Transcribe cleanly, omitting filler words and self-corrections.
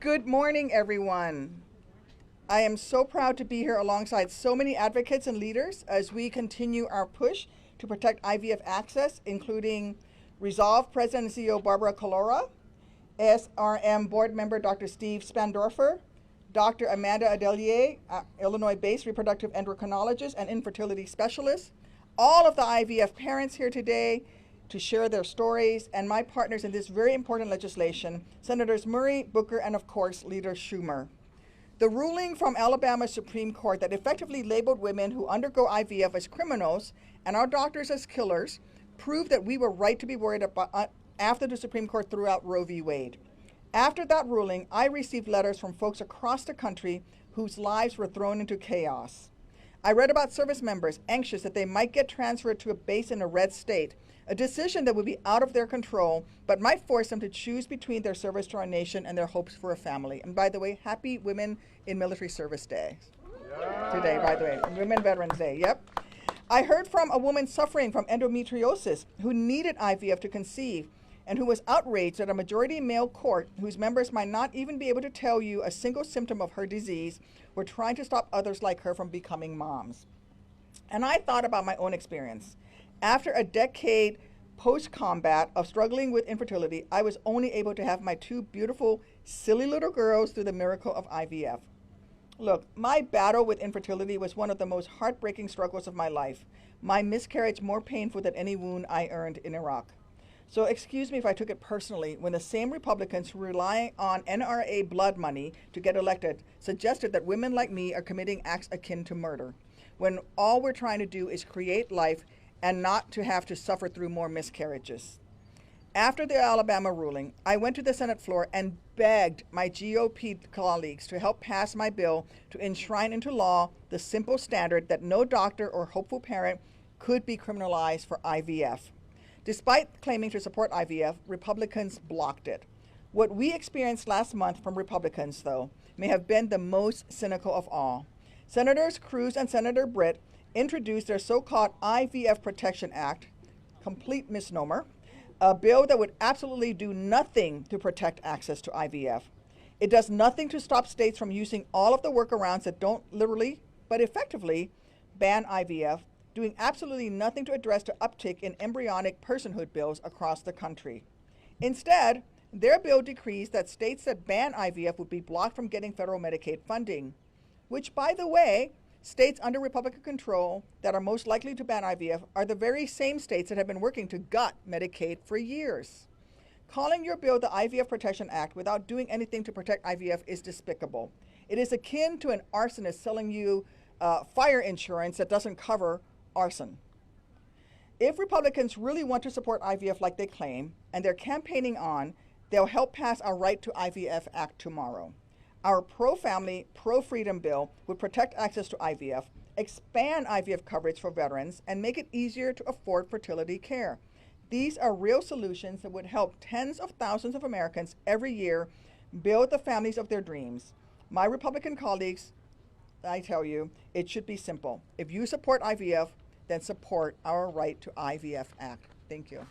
Good morning, everyone. I am so proud to be here alongside so many advocates and leaders as we continue our push to protect IVF access, including Resolve President and CEO Barbara Calora, SRM Board Member Dr. Steve Spandorfer, Dr. Amanda Adelier, Illinois-based reproductive endocrinologist and infertility specialist, all of the IVF parents here today to share their stories, and my partners in this very important legislation, Senators Murray, Booker, and of course, Leader Schumer. The ruling from Alabama Supreme Court that effectively labeled women who undergo IVF as criminals and our doctors as killers proved that we were right to be worried about after the Supreme Court threw out Roe v. Wade. After that ruling, I received letters from folks across the country whose lives were thrown into chaos. I read about service members anxious that they might get transferred to a base in a red state, a decision that would be out of their control, but might force them to choose between their service to our nation and their hopes for a family. And by the way, happy Women in Military Service Day. Today, by the way, Women Veterans Day, yep. I heard from a woman suffering from endometriosis who needed IVF to conceive and who was outraged that a majority male court, whose members might not even be able to tell you a single symptom of her disease, were trying to stop others like her from becoming moms. And I thought about my own experience. After a decade post-combat of struggling with infertility, I was only able to have my two beautiful, silly little girls through the miracle of IVF. Look, my battle with infertility was one of the most heartbreaking struggles of my life. My miscarriage more painful than any wound I earned in Iraq. So excuse me if I took it personally when the same Republicans who rely on NRA blood money to get elected suggested that women like me are committing acts akin to murder, when all we're trying to do is create life and not to have to suffer through more miscarriages. After the Alabama ruling, I went to the Senate floor and begged my GOP colleagues to help pass my bill to enshrine into law the simple standard that no doctor or hopeful parent could be criminalized for IVF. Despite claiming to support IVF, Republicans blocked it. What we experienced last month from Republicans, though, may have been the most cynical of all. Senators Cruz and Senator Britt introduced their so-called IVF Protection Act, complete misnomer, a bill that would absolutely do nothing to protect access to IVF. It does nothing to stop states from using all of the workarounds that don't literally, but effectively, ban IVF, doing absolutely nothing to address the uptick in embryonic personhood bills across the country. Instead, their bill decrees that states that ban IVF would be blocked from getting federal Medicaid funding, which, by the way, states under Republican control that are most likely to ban IVF are the very same states that have been working to gut Medicaid for years. Calling your bill the IVF Protection Act without doing anything to protect IVF is despicable. It is akin to an arsonist selling you fire insurance that doesn't cover arson. If Republicans really want to support IVF like they claim, and they're campaigning on, they'll help pass our Right to IVF Act tomorrow. Our pro-family, pro-freedom bill would protect access to IVF, expand IVF coverage for veterans, and make it easier to afford fertility care. These are real solutions that would help tens of thousands of Americans every year build the families of their dreams. My Republican colleagues, I tell you, it should be simple. If you support IVF, then support our Right to IVF Act. Thank you.